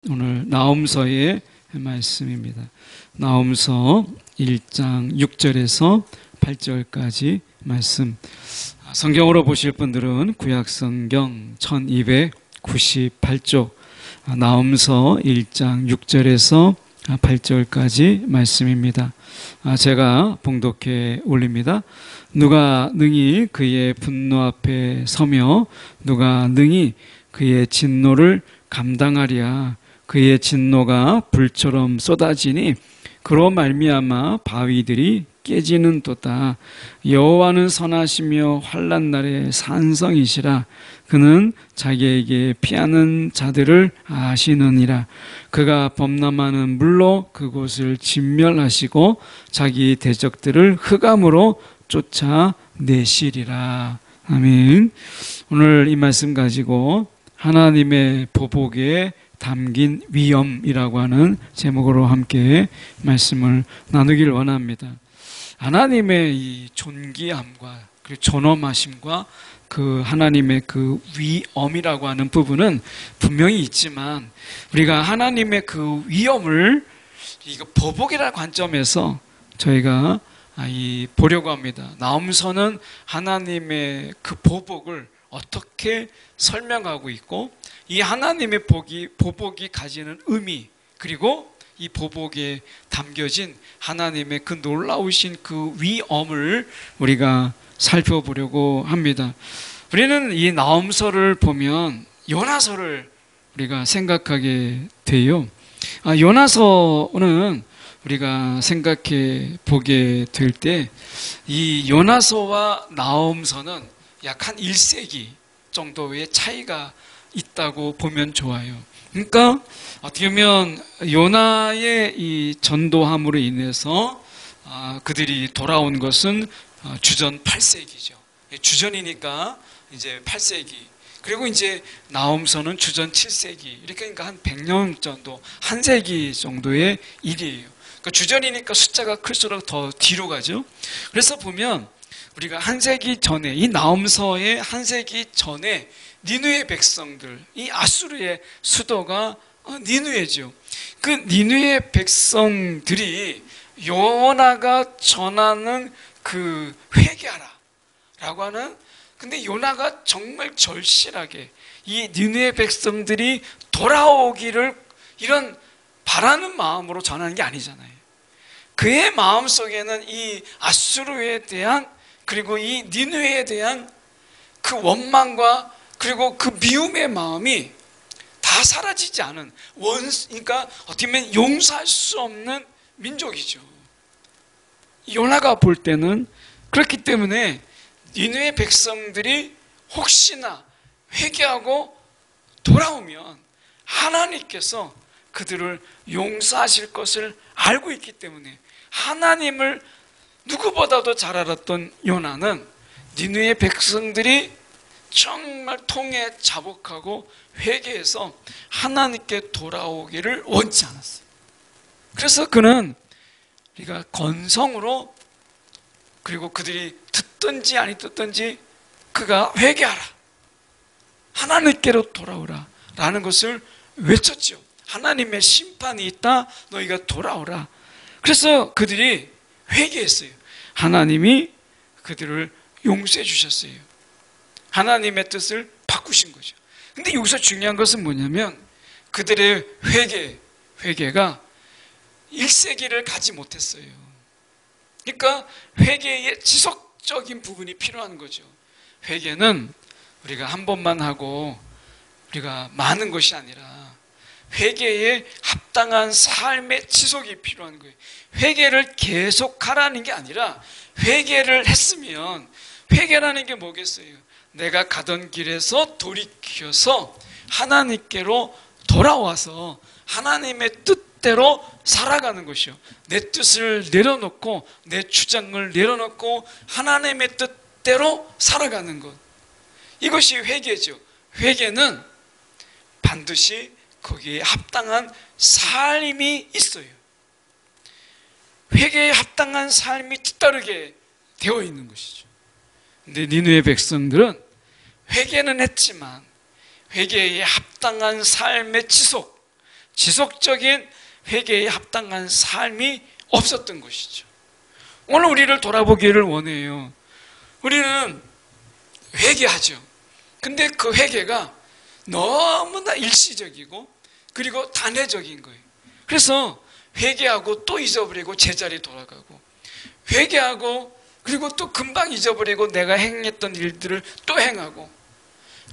오늘 나홈서의 말씀입니다. 나홈서 1장 6절에서 8절까지 말씀. 성경으로 보실 분들은 구약성경 1298쪽 나홈서 1장 6절에서 8절까지 말씀입니다. 제가 봉독해 올립니다. 누가 능히 그의 분노 앞에 서며 누가 능히 그의 진노를 감당하랴. 그의 진노가 불처럼 쏟아지니 그로 말미암아 바위들이 깨지는도다. 여호와는 선하시며 환난 날에 산성이시라. 그는 자기에게 피하는 자들을 아시느니라. 그가 범람하는 물로 그곳을 진멸하시고 자기 대적들을 흑암으로 쫓아내시리라. 아멘. 오늘 이 말씀 가지고 하나님의 보복에 담긴 위엄이라고 하는 제목으로 함께 말씀을 나누길 원합니다. 하나님의 이 존귀함과 그리고 존엄하심과 그 하나님의 그 위엄이라고 하는 부분은 분명히 있지만 우리가 하나님의 그 위엄을 이거 보복이라는 관점에서 저희가 보려고 합니다. 나홈서는 하나님의 그 보복을 어떻게 설명하고 있고 이 하나님의 보복이 가지는 의미 그리고 이 보복에 담겨진 하나님의 그 놀라우신 그 위엄을 우리가 살펴보려고 합니다. 우리는 이 나홈서를 보면 요나서를 우리가 생각하게 돼요. 요나서는 우리가 생각해 보게 될 때 이 요나서와 나홈서는 약 한 1세기 정도의 차이가 있다고 보면 좋아요. 그러니까 어떻게 보면 요나의 이 전도함으로 인해서 그들이 돌아온 것은 주전 8세기죠. 주전이니까 이제 8세기. 그리고 이제 나홈서는 주전 7세기. 이렇게 그러니까 한 100년 정도, 한 세기 정도의 일이에요. 그러니까 주전이니까 숫자가 클수록 더 뒤로 가죠. 그래서 보면 우리가 한 세기 전에 이 나홈서의 한 세기 전에 니느웨 백성들, 이 아수르의 수도가 니느웨죠. 그 니느웨 백성들이 요나가 전하는 그 회개하라 라고 하는, 근데 요나가 정말 절실하게 이 니느웨 백성들이 돌아오기를 이런 바라는 마음으로 전하는 게 아니잖아요. 그의 마음속에는 이 아수르에 대한 그리고 이 니느웨에 대한 그 원망과 그리고 그 미움의 마음이 다 사라지지 않은 그러니까 어떻게 보면 용서할 수 없는 민족이죠. 요나가 볼 때는 그렇기 때문에 니느웨 백성들이 혹시나 회개하고 돌아오면 하나님께서 그들을 용서하실 것을 알고 있기 때문에 하나님을 누구보다도 잘 알았던 요나는 니느웨 백성들이 정말 통해 자복하고 회개해서 하나님께 돌아오기를 원치 않았어요. 그래서 그는 우리가 건성으로 그리고 그들이 듣든지 아니 듣든지 그가 회개하라, 하나님께로 돌아오라 라는 것을 외쳤죠. 하나님의 심판이 있다, 너희가 돌아오라. 그래서 그들이 회개했어요. 하나님이 그들을 용서해 주셨어요. 하나님의 뜻을 바꾸신 거죠. 근데 여기서 중요한 것은 뭐냐면 그들의 회개가 1세기를 가지 못했어요. 그러니까 회개의 지속적인 부분이 필요한 거죠. 회개는 우리가 한 번만 하고 우리가 많은 것이 아니라 회개에 합당한 삶의 지속이 필요한 거예요. 회개를 계속하라는 게 아니라 회개를 했으면, 회개라는 게 뭐겠어요? 내가 가던 길에서 돌이켜서 하나님께로 돌아와서 하나님의 뜻대로 살아가는 것이요. 내 뜻을 내려놓고 내 주장을 내려놓고 하나님의 뜻대로 살아가는 것. 이것이 회개죠. 회개는 반드시 거기에 합당한 삶이 있어요. 회개에 합당한 삶이 뒤따르게 되어 있는 것이죠. 근데 니느웨 백성들은 회개는 했지만 회개에 합당한 삶의 지속, 지속적인 회개에 합당한 삶이 없었던 것이죠. 오늘 우리를 돌아보기를 원해요. 우리는 회개하죠. 근데 그 회개가 너무나 일시적이고 그리고 단회적인 거예요. 그래서 회개하고 또 잊어버리고 제자리 돌아가고, 회개하고 그리고 또 금방 잊어버리고 내가 행했던 일들을 또 행하고.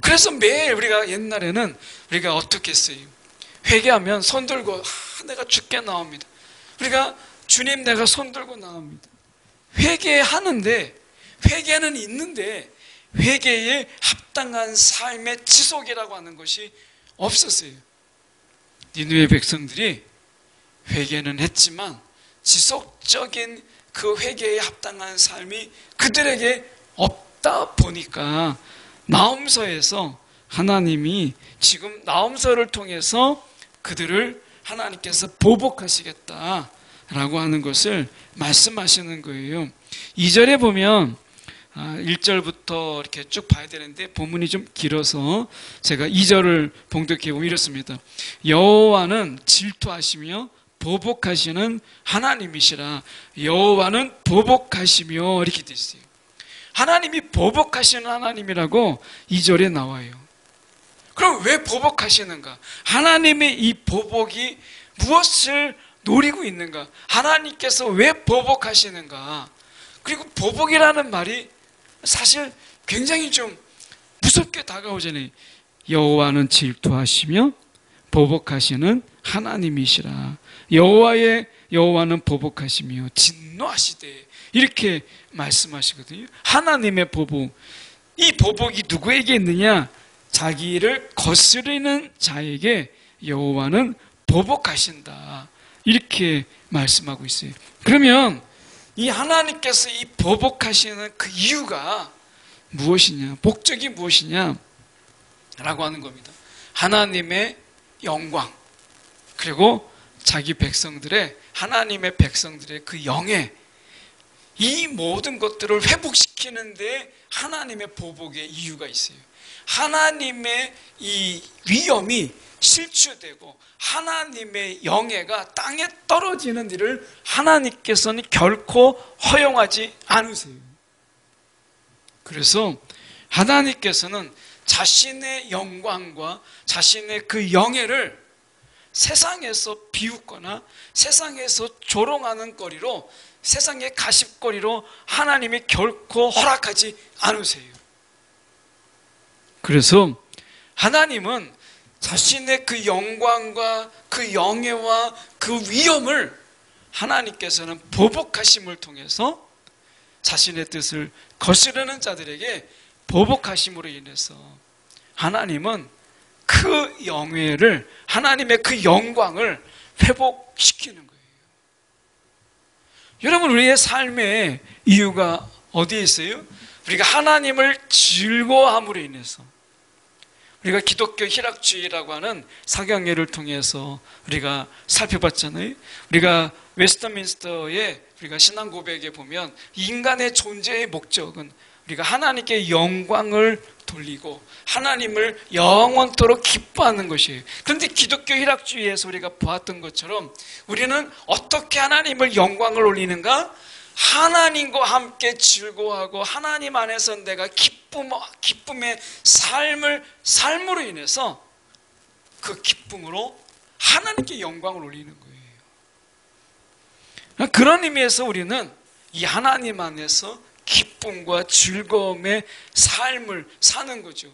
그래서 매일 우리가 옛날에는 우리가 어떻게 했어요? 회개하면 손 들고 내가 죽게 나옵니다. 우리가 주님 내가 손 들고 나옵니다. 회개하는데, 회개는 있는데 회개에 합당한 삶의 지속이라고 하는 것이 없었어요. 니느웨 백성들이 회개는 했지만 지속적인 그 회개에 합당한 삶이 그들에게 없다 보니까 나홈서에서 하나님이 지금 나홈서를 통해서 그들을 하나님께서 보복하시겠다라고 하는 것을 말씀하시는 거예요. 2절에 보면 1절부터 이렇게 쭉 봐야 되는데 본문이 좀 길어서 제가 2절을 봉독해 보면 이렇습니다. 여호와는 질투하시며 보복하시는 하나님이시라. 여호와는 보복하시며 이렇게 돼 있어요. 하나님이 보복하시는 하나님이라고 2절에 나와요. 그럼 왜 보복하시는가? 하나님의 이 보복이 무엇을 노리고 있는가? 하나님께서 왜 보복하시는가? 그리고 보복이라는 말이 사실 굉장히 좀 무섭게 다가오잖아요. 여호와는 질투하시며 보복하시는 하나님이시라. 여호와는 보복하시며 진노하시되 이렇게 말씀하시거든요. 하나님의 보복. 이 보복이 누구에게 있느냐? 자기를 거스르는 자에게 여호와는 보복하신다. 이렇게 말씀하고 있어요. 그러면 이 하나님께서 이 보복하시는 그 이유가 무엇이냐? 목적이 무엇이냐? 라고 하는 겁니다. 하나님의 영광, 그리고 자기 백성들의, 하나님의 백성들의 그 영예, 이 모든 것들을 회복시키는데 하나님의 보복의 이유가 있어요. 하나님의 이 위엄이 실추되고 하나님의 영예가 땅에 떨어지는 일을 하나님께서는 결코 허용하지 않으세요. 그래서 하나님께서는 자신의 영광과 자신의 그 영예를 세상에서 비웃거나 세상에서 조롱하는 거리로, 세상의 가십거리로 하나님이 결코 허락하지 않으세요. 그래서 하나님은 자신의 그 영광과 그 영예와 그 위엄을 하나님께서는 보복하심을 통해서 자신의 뜻을 거스르는 자들에게 보복하심으로 인해서 하나님은 그 영예를, 하나님의 그 영광을 회복시키는 거예요. 여러분, 우리의 삶의 이유가 어디에 있어요? 우리가 하나님을 즐거워함으로 인해서, 우리가 기독교 희락주의라고 하는 사경예를 통해서 우리가 살펴봤잖아요. 우리가 웨스트민스터의 우리가 신앙 고백에 보면 인간의 존재의 목적은 우리가 하나님께 영광을 돌리고 하나님을 영원토록 기뻐하는 것이에요. 그런데 기독교 희락주의에서 우리가 보았던 것처럼 우리는 어떻게 하나님을 영광을 올리는가? 하나님과 함께 즐거워하고 하나님 안에서 내가 기쁨의 삶으로 인해서 그 기쁨으로 하나님께 영광을 올리는 거예요. 그런 의미에서 우리는 이 하나님 안에서 기쁨과 즐거움의 삶을 사는 거죠.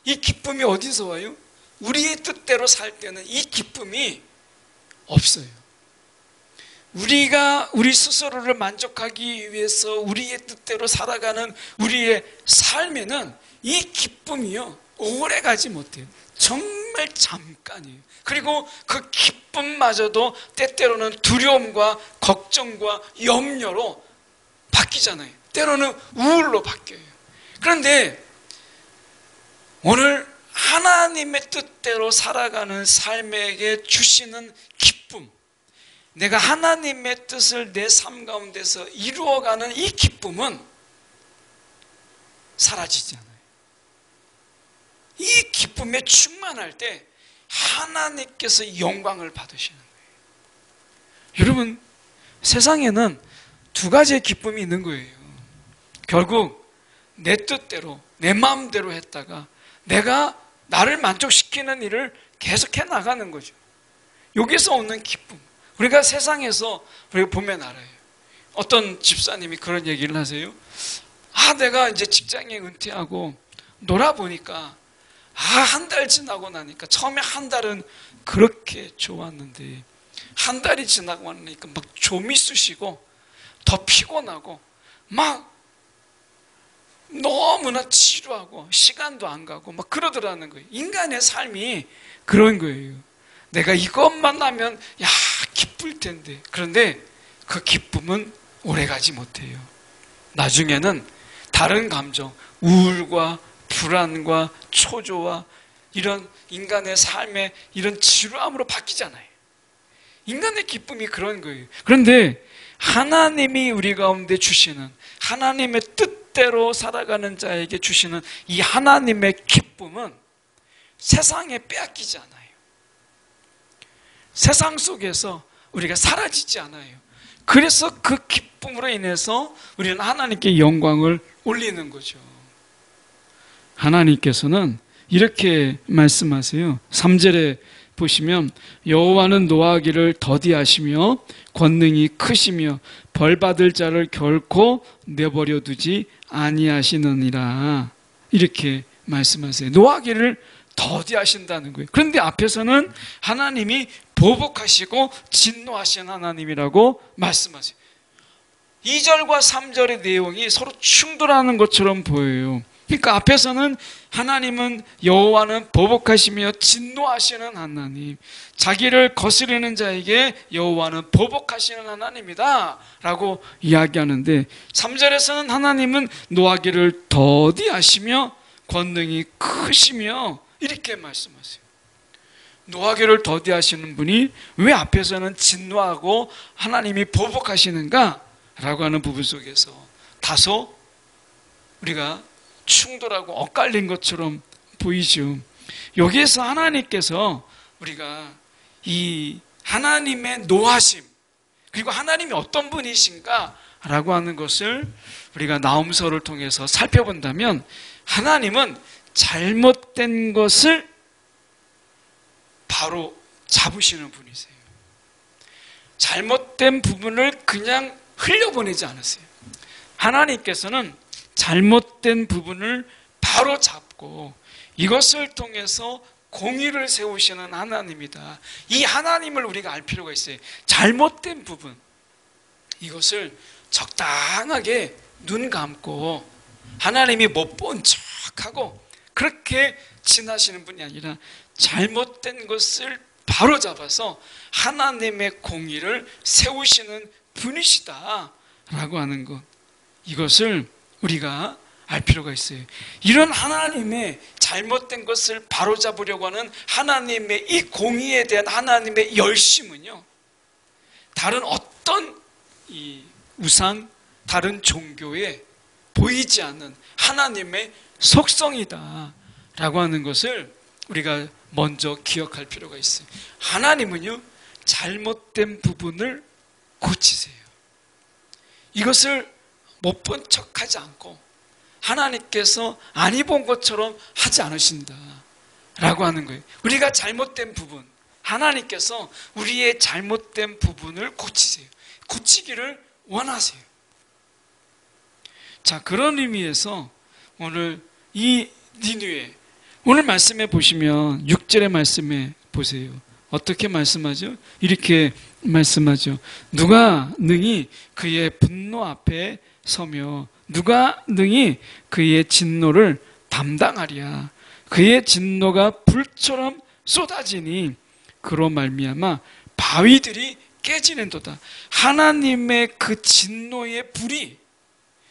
이 기쁨이 어디서 와요? 우리의 뜻대로 살 때는 이 기쁨이 없어요. 우리가 우리 스스로를 만족하기 위해서 우리의 뜻대로 살아가는 우리의 삶에는 이 기쁨이요, 오래 가지 못해요. 정말 잠깐이에요. 그리고 그 기쁨마저도 때때로는 두려움과 걱정과 염려로 바뀌잖아요. 때로는 우울로 바뀌어요. 그런데 오늘 하나님의 뜻대로 살아가는 삶에게 주시는 기쁨, 내가 하나님의 뜻을 내 삶 가운데서 이루어가는 이 기쁨은 사라지지 않아요. 이 기쁨에 충만할 때 하나님께서 영광을 받으시는 거예요. 여러분, 세상에는 두 가지의 기쁨이 있는 거예요. 결국 내 뜻대로 내 마음대로 했다가 내가 나를 만족시키는 일을 계속해 나가는 거죠. 여기서 오는 기쁨, 우리가 세상에서 우리가 보면 알아요. 어떤 집사님이 그런 얘기를 하세요. 내가 이제 직장에 은퇴하고 놀아보니까 한 달 지나고 나니까 처음에 한 달은 그렇게 좋았는데 한 달이 지나고 나니까 막 좀이 쑤시고 더 피곤하고 막 너무나 지루하고 시간도 안 가고 막 그러더라는 거예요. 인간의 삶이 그런 거예요. 내가 이것만 하면 기쁠 텐데, 그런데 그 기쁨은 오래가지 못해요. 나중에는 다른 감정, 우울과 불안과 초조와 이런 인간의 삶의 이런 지루함으로 바뀌잖아요. 인간의 기쁨이 그런 거예요. 그런데 하나님이 우리 가운데 주시는, 하나님의 뜻대로 살아가는 자에게 주시는 이 하나님의 기쁨은 세상에 빼앗기지 않아요. 세상 속에서 우리가 사라지지 않아요. 그래서 그 기쁨으로 인해서 우리는 하나님께 영광을 올리는 거죠. 하나님께서는 이렇게 말씀하세요. 3절에 보시면 여호와는 노하기를 더디하시며 권능이 크시며 벌받을 자를 결코 내버려 두지 아니하시느니라, 이렇게 말씀하세요. 노하기를 더디하신다는 거예요. 그런데 앞에서는 하나님이 보복하시고 진노하신 하나님이라고 말씀하세요. 2절과 3절의 내용이 서로 충돌하는 것처럼 보여요. 그러니까 앞에서는 하나님은 여호와는 보복하시며 진노하시는 하나님, 자기를 거스르는 자에게 여호와는 보복하시는 하나님이다 라고 이야기하는데, 3절에서는 하나님은 노하기를 더디하시며 권능이 크시며 이렇게 말씀하세요. 노하기를 더디하시는 분이 왜 앞에서는 진노하고 하나님이 보복하시는가 라고 하는 부분 속에서 다소 우리가 충돌하고 엇갈린 것처럼 보이죠. 여기에서 하나님께서 우리가 이 하나님의 노하심, 그리고 하나님이 어떤 분이신가 라고 하는 것을 우리가 나홈서를 통해서 살펴본다면, 하나님은 잘못된 것을 바로 잡으시는 분이세요. 잘못된 부분을 그냥 흘려보내지 않으세요. 하나님께서는 잘못된 부분을 바로 잡고 이것을 통해서 공의를 세우시는 하나님이다. 이 하나님을 우리가 알 필요가 있어요. 잘못된 부분, 이것을 적당하게 눈 감고 하나님이 못 본 척하고 그렇게 지나시는 분이 아니라 잘못된 것을 바로 잡아서 하나님의 공의를 세우시는 분이시다 라고 하는 것, 이것을 우리가 알 필요가 있어요. 이런 하나님의 잘못된 것을 바로잡으려고 하는 하나님의 이 공의에 대한 하나님의 열심은요, 다른 어떤 이 우상, 다른 종교에 보이지 않는 하나님의 속성이다 라고 하는 것을 우리가 먼저 기억할 필요가 있어요. 하나님은요, 잘못된 부분을 고치세요. 이것을 못 본 척하지 않고 하나님께서 안 입은 것처럼 하지 않으신다 라고 하는 거예요. 우리가 잘못된 부분, 하나님께서 우리의 잘못된 부분을 고치세요. 고치기를 원하세요. 자, 그런 의미에서 오늘 이 니느웨, 오늘 말씀에 보시면 6절의 말씀에 보세요. 어떻게 말씀하죠? 이렇게 말씀하죠. 누가 능히 그의 분노 앞에 서며 누가 능히 그의 진노를 담당하랴. 그의 진노가 불처럼 쏟아지니 그로 말미암아 바위들이 깨지는도다. 하나님의 그 진노의 불이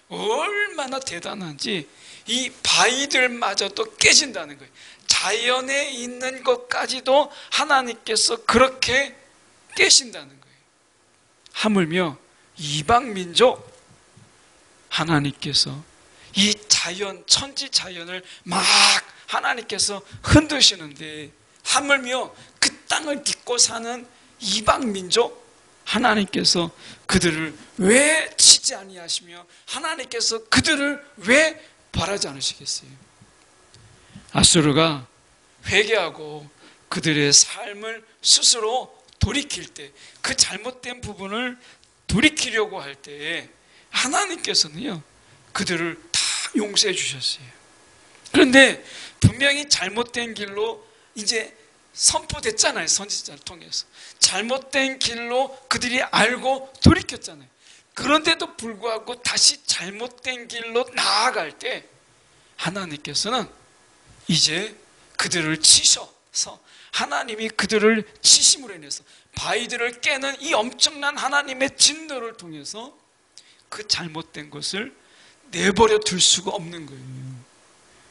얼마나 대단한지 이 바위들마저도 깨진다는 거예요. 자연에 있는 것까지도 하나님께서 그렇게 깨신다는 거예요. 하물며 이방 민족, 하나님께서 이 자연, 천지 자연을 막 하나님께서 흔드시는데 하물며 그 땅을 딛고 사는 이방 민족, 하나님께서 그들을 왜 치지 아니하시며 하나님께서 그들을 왜 벌하지 않으시겠어요? 아수르가 회개하고 그들의 삶을 스스로 돌이킬 때, 그 잘못된 부분을 돌이키려고 할 때 하나님께서는요 그들을 다 용서해 주셨어요. 그런데 분명히 잘못된 길로 이제 선포됐잖아요. 선지자를 통해서 잘못된 길로 그들이 알고 돌이켰잖아요. 그런데도 불구하고 다시 잘못된 길로 나아갈 때 하나님께서는 이제 그들을 치셔서, 하나님이 그들을 치심으로 인해서 바위들을 깨는 이 엄청난 하나님의 진노를 통해서 그 잘못된 것을 내버려 둘 수가 없는 거예요.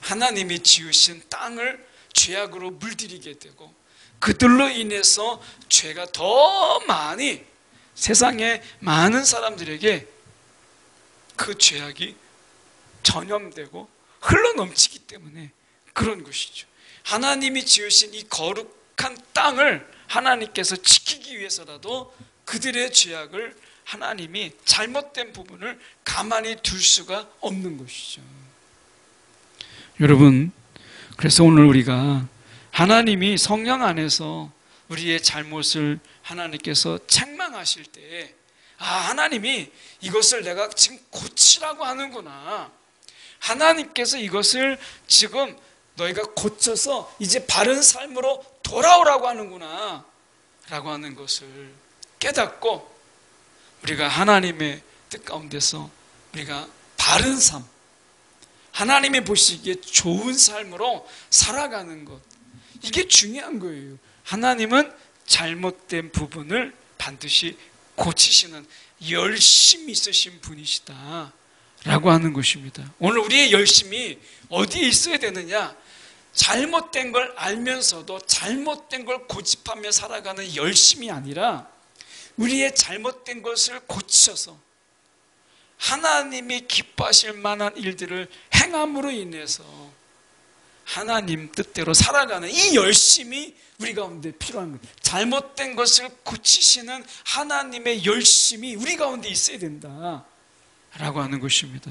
하나님이 지으신 땅을 죄악으로 물들이게 되고 그들로 인해서 죄가 더 많이 세상의 많은 사람들에게 그 죄악이 전염되고 흘러넘치기 때문에 그런 것이죠. 하나님이 지으신 이 거룩한 땅을 하나님께서 지키기 위해서라도 그들의 죄악을 하나님이 잘못된 부분을 가만히 둘 수가 없는 것이죠. 여러분, 그래서 오늘 우리가 하나님이 성령 안에서 우리의 잘못을 하나님께서 책망하실 때, 하나님이 이것을 내가 지금 고치라고 하는구나, 하나님께서 이것을 지금 너희가 고쳐서 이제 바른 삶으로 돌아오라고 하는구나 라고 하는 것을 깨닫고 우리가 하나님의 뜻 가운데서 우리가 바른 삶, 하나님이 보시기에 좋은 삶으로 살아가는 것, 이게 중요한 거예요. 하나님은 잘못된 부분을 반드시 고치시는 열심이 있으신 분이시다 라고 하는 것입니다. 오늘 우리의 열심이 어디에 있어야 되느냐? 잘못된 걸 알면서도 잘못된 걸 고집하며 살아가는 열심이 아니라 우리의 잘못된 것을 고치셔서 하나님이 기뻐하실 만한 일들을 행함으로 인해서 하나님 뜻대로 살아가는 이 열심이 우리 가운데 필요한 거예요. 잘못된 것을 고치시는 하나님의 열심이 우리 가운데 있어야 된다 라고 하는 것입니다.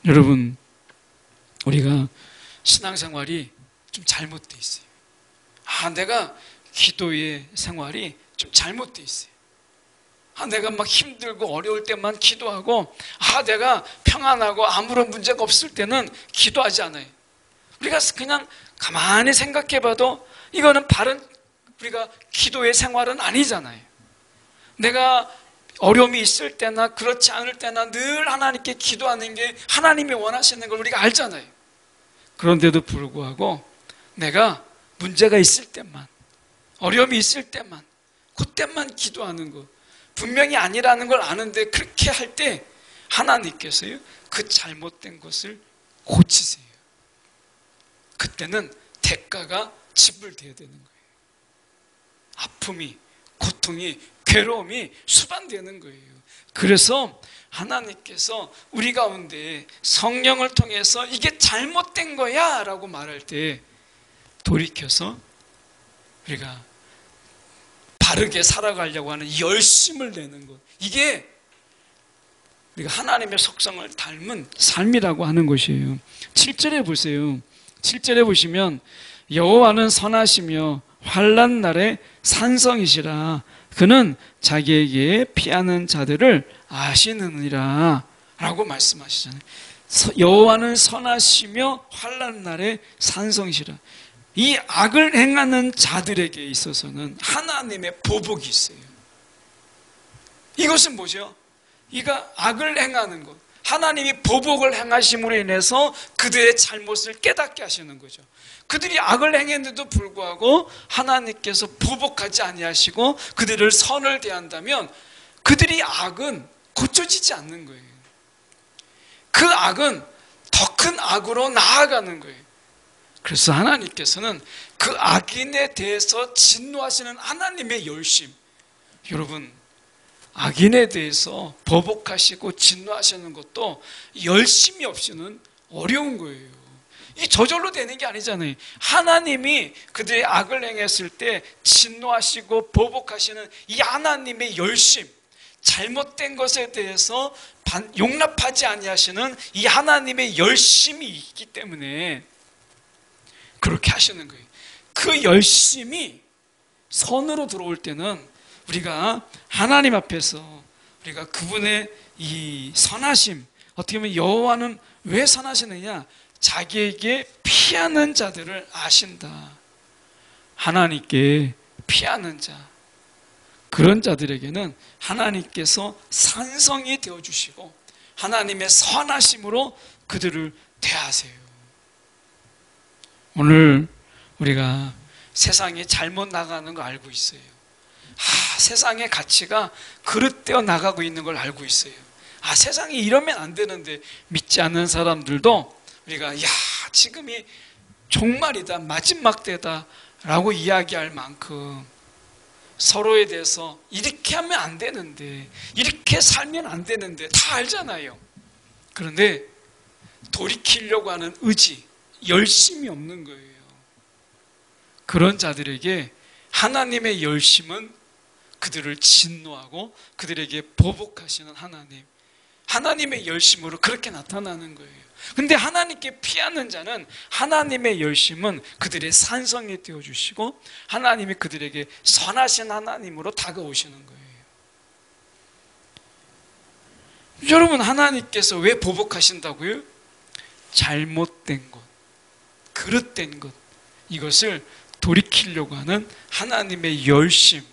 여러분, 우리가 신앙생활이 좀 잘못되어 있어요. 내가 기도의 생활이 좀 잘못되어 있어요. 내가 막 힘들고 어려울 때만 기도하고, 내가 평안하고 아무런 문제가 없을 때는 기도하지 않아요. 우리가 그냥 가만히 생각해 봐도 이거는 바른 우리가 기도의 생활은 아니잖아요. 내가 어려움이 있을 때나 그렇지 않을 때나 늘 하나님께 기도하는 게 하나님이 원하시는 걸 우리가 알잖아요. 그런데도 불구하고 내가 문제가 있을 때만, 어려움이 있을 때만, 그때만 기도하는 것, 분명히 아니라는 걸 아는데 그렇게 할 때 하나님께서요 그 잘못된 것을 고치세요. 그때는 대가가 지불돼야 되는 거예요. 아픔이, 고통이, 괴로움이 수반되는 거예요. 그래서 하나님께서 우리 가운데 성령을 통해서 이게 잘못된 거야 라고 말할 때 돌이켜서 우리가 바르게 살아가려고 하는 열심을 내는 것, 이게 우리가 하나님의 속성을 닮은 삶이라고 하는 것이에요. 7절에 보세요. 7절에 보시면 여호와는 선하시며 환난 날에 산성이시라. 그는 자기에게 피하는 자들을 아시느니라 라고 말씀하시잖아요. 여호와는 선하시며 환난 날에 산성이시라. 이 악을 행하는 자들에게 있어서는 하나님의 보복이 있어요. 이것은 뭐죠? 이가 악을 행하는 것, 하나님이 보복을 행하심으로 인해서 그들의 잘못을 깨닫게 하시는 거죠. 그들이 악을 행했는데도 불구하고 하나님께서 보복하지 아니하시고 그들을 선을 대한다면 그들이 악은 고쳐지지 않는 거예요. 그 악은 더 큰 악으로 나아가는 거예요. 그래서 하나님께서는 그 악인에 대해서 진노하시는 하나님의 열심, 여러분, 악인에 대해서 보복하시고 진노하시는 것도 열심이 없이는 어려운 거예요. 이 저절로 되는 게 아니잖아요. 하나님이 그들의 악을 행했을 때 진노하시고 보복하시는 이 하나님의 열심, 잘못된 것에 대해서 용납하지 아니하시는 이 하나님의 열심이 있기 때문에 그렇게 하시는 거예요. 그 열심이 선으로 들어올 때는 우리가 하나님 앞에서 우리가 그분의 이 선하심, 어떻게 보면 여호와는 왜 선하시느냐? 자기에게 피하는 자들을 아신다. 하나님께 피하는 자, 그런 자들에게는 하나님께서 산성이 되어주시고 하나님의 선하심으로 그들을 대하세요. 오늘 우리가 세상이 잘못 나가는 거 알고 있어요. 세상의 가치가 그릇되어 나가고 있는 걸 알고 있어요. 세상이 이러면 안 되는데 믿지 않는 사람들도 우리가 지금이 종말이다, 마지막 때다 라고 이야기할 만큼 서로에 대해서 이렇게 하면 안 되는데, 이렇게 살면 안 되는데 다 알잖아요. 그런데 돌이키려고 하는 의지, 열심이 없는 거예요. 그런 자들에게 하나님의 열심은 그들을 진노하고 그들에게 보복하시는 하나님의 열심으로 그렇게 나타나는 거예요. 근데 하나님께 피하는 자는 하나님의 열심은 그들의 산성이 되어주시고 하나님이 그들에게 선하신 하나님으로 다가오시는 거예요. 여러분, 하나님께서 왜 보복하신다고요? 잘못된 것, 그릇된 것, 이것을 돌이키려고 하는 하나님의 열심,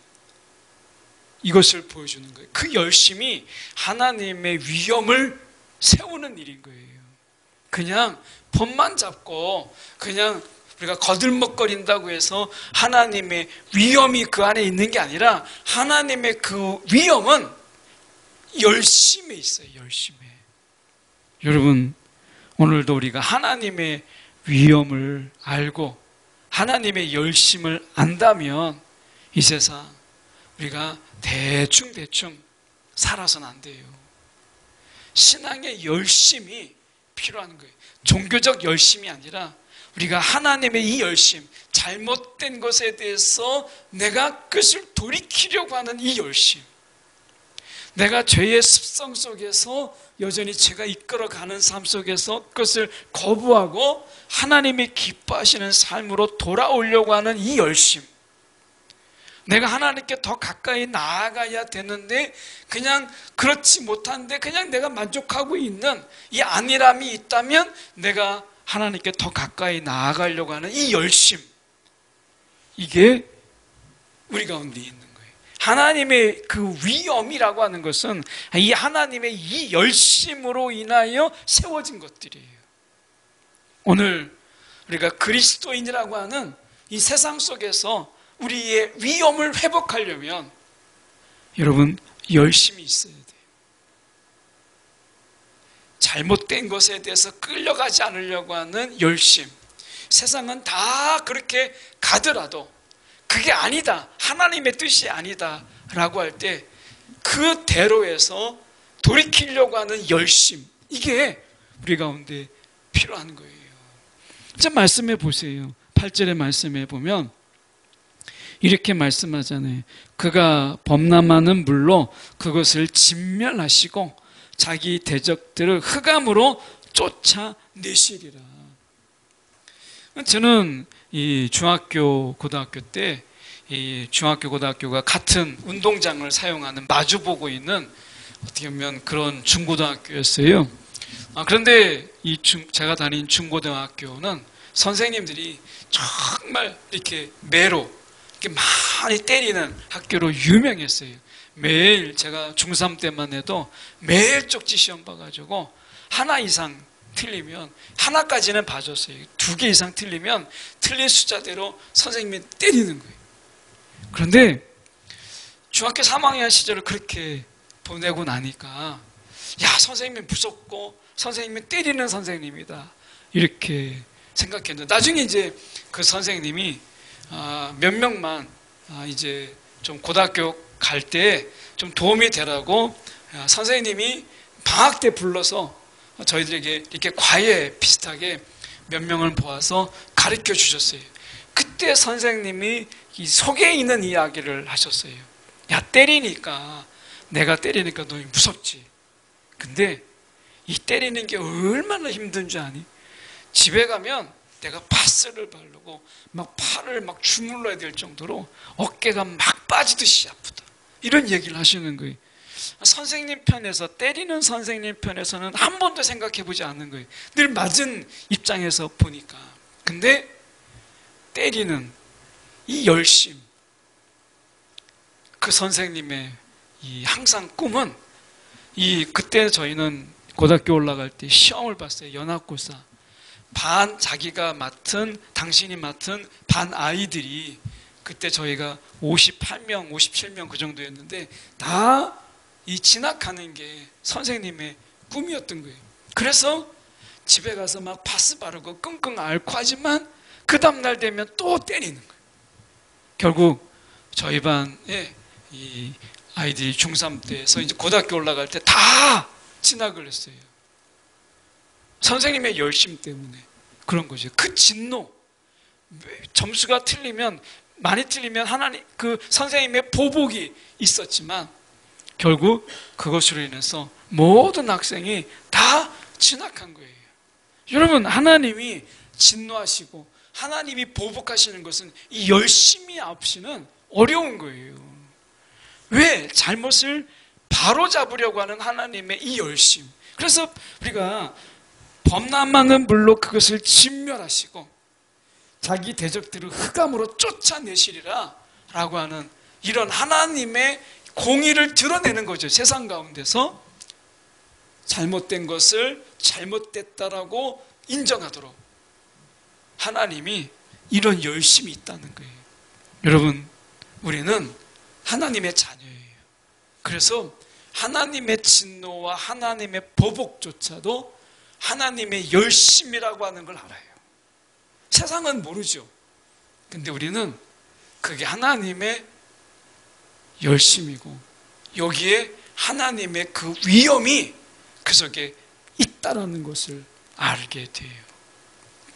이것을 보여주는 거예요. 그 열심이 하나님의 위엄을 세우는 일인 거예요. 그냥 법만 잡고 그냥 우리가 거들먹거린다고 해서 하나님의 위엄이 그 안에 있는 게 아니라 하나님의 그 위엄은 열심에 있어요. 열심에. 여러분, 오늘도 우리가 하나님의 위엄을 알고 하나님의 열심을 안다면 이 세상 우리가 대충 살아서는 안 돼요. 신앙의 열심이 필요한 거예요. 종교적 열심이 아니라 우리가 하나님의 이 열심, 잘못된 것에 대해서 내가 그것을 돌이키려고 하는 이 열심, 내가 죄의 습성 속에서 여전히 죄가 이끌어가는 삶 속에서 그것을 거부하고 하나님이 기뻐하시는 삶으로 돌아오려고 하는 이 열심, 내가 하나님께 더 가까이 나아가야 되는데 그냥 그렇지 못한데 그냥 내가 만족하고 있는 이 안일함이 있다면 내가 하나님께 더 가까이 나아가려고 하는 이 열심, 이게 우리 가운데 있는 거예요. 하나님의 그 위엄이라고 하는 것은 이 하나님의 이 열심으로 인하여 세워진 것들이에요. 오늘 우리가 그리스도인이라고 하는 이 세상 속에서 우리의 위엄을 회복하려면 여러분, 열심이 있어야 돼요. 잘못된 것에 대해서 끌려가지 않으려고 하는 열심. 세상은 다 그렇게 가더라도 그게 아니다, 하나님의 뜻이 아니다 라고 할 때 그 대로에서 돌이키려고 하는 열심, 이게 우리 가운데 필요한 거예요. 자, 말씀해 보세요. 8절의 말씀해 보면 이렇게 말씀하잖아요. 그가 범람하는 물로 그것을 진멸하시고 자기 대적들을 흑암으로 쫓아내시리라. 저는 이 중학교, 고등학교 때 이 중학교, 고등학교가 같은 운동장을 사용하는 마주보고 있는 어떻게 보면 그런 중고등학교였어요. 그런데 제가 다닌 중고등학교는 선생님들이 정말 이렇게 매로 이렇게 많이 때리는 학교로 유명했어요. 매일 제가 중3 때만 해도 매일 쪽지 시험 봐가지고 하나 이상 틀리면, 하나까지는 봐줬어요. 2개 이상 틀리면 틀린 숫자대로 선생님이 때리는 거예요. 그런데 중학교 3학년 시절을 그렇게 보내고 나니까 선생님이 무섭고 선생님이 때리는 선생님이다 이렇게 생각했는데, 나중에 이제 그 선생님이 몇 명만 이제 좀 고등학교 갈 때 좀 도움이 되라고 선생님이 방학 때 불러서 저희들에게 이렇게 과외 비슷하게 몇 명을 모아서 가르쳐 주셨어요. 그때 선생님이 이 속에 있는 이야기를 하셨어요. 야, 내가 때리니까 너희 무섭지. 근데 이 때리는 게 얼마나 힘든 줄 아니? 집에 가면 내가 파스를 바르고 막 팔을 막 주물러야 될 정도로 어깨가 막 빠지듯이 아프다. 이런 얘기를 하시는 거예요. 선생님 편에서, 때리는 선생님 편에서는 한 번도 생각해 보지 않는 거예요. 늘 맞은 입장에서 보니까. 근데 때리는 이 열심, 그 선생님의 이 항상 꿈은, 그때 저희는 고등학교 올라갈 때 시험을 봤어요. 연합고사. 당신이 맡은 반 아이들이, 그때 저희가 58명, 57명 그 정도였는데, 다 이 진학하는 게 선생님의 꿈이었던 거예요. 그래서 집에 가서 막 파스 바르고 끙끙 앓고 하지만 그 다음날 되면 또 때리는 거예요. 결국 저희 반에 이 아이들이 중3 때에서 이제 고등학교 올라갈 때 다 진학을 했어요. 선생님의 열심 때문에 그런 거죠. 그 진노, 점수가 많이 틀리면 하나님, 그 선생님의 보복이 있었지만 결국 그것으로 인해서 모든 학생이 다 진학한 거예요. 여러분, 하나님이 진노하시고 하나님이 보복하시는 것은 이 열심이 없이는 어려운 거예요. 왜? 잘못을 바로잡으려고 하는 하나님의 이 열심. 그래서 우리가 범람하는 물로 그것을 진멸하시고 자기 대적들을 흑암으로 쫓아내시리라 라고 하는 이런 하나님의 공의를 드러내는 거죠. 세상 가운데서 잘못된 것을 잘못됐다라고 인정하도록 하나님이 이런 열심이 있다는 거예요. 여러분, 우리는 하나님의 자녀예요. 그래서 하나님의 진노와 하나님의 보복조차도 하나님의 열심이라고 하는 걸 알아요. 세상은 모르죠. 근데 우리는 그게 하나님의 열심이고 여기에 하나님의 그 위엄이 그 속에 있다라는 것을 알게 돼요.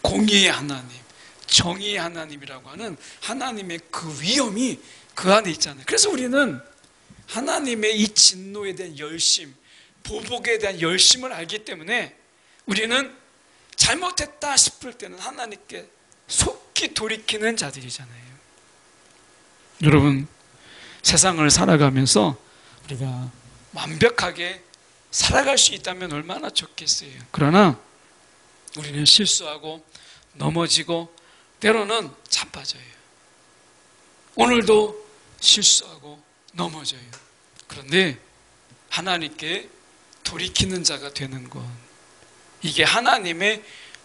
공의의 하나님, 정의의 하나님이라고 하는 하나님의 그 위엄이 그 안에 있잖아요. 그래서 우리는 하나님의 이 진노에 대한 열심, 보복에 대한 열심을 알기 때문에 우리는 잘못했다 싶을 때는 하나님께 속히 돌이키는 자들이잖아요. 여러분, 세상을 살아가면서 우리가 완벽하게 살아갈 수 있다면 얼마나 좋겠어요. 그러나 우리는 실수하고 넘어지고 때로는 자빠져요. 오늘도 실수하고 넘어져요. 그런데 하나님께 돌이키는 자가 되는 것, 이게 하나님의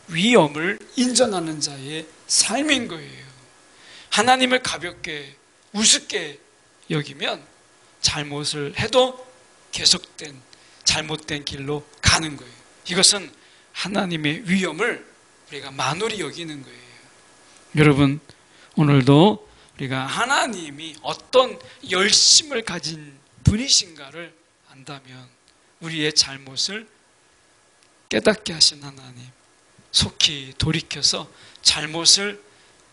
위엄을 인정하는 자의 삶인 거예요. 하나님을 가볍게 우습게 여기면 잘못을 해도 계속된 잘못된 길로 가는 거예요. 이것은 하나님의 위엄을 우리가 만홀히 여기는 거예요. 여러분, 오늘도 우리가 하나님이 어떤 열심을 가진 분이신가를 안다면 우리의 잘못을 깨닫게 하신 하나님, 속히 돌이켜서 잘못을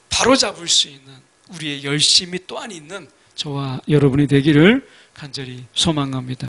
바로잡을 수 있는 우리의 열심이 또한 있는 저와 여러분이 되기를 간절히 소망합니다.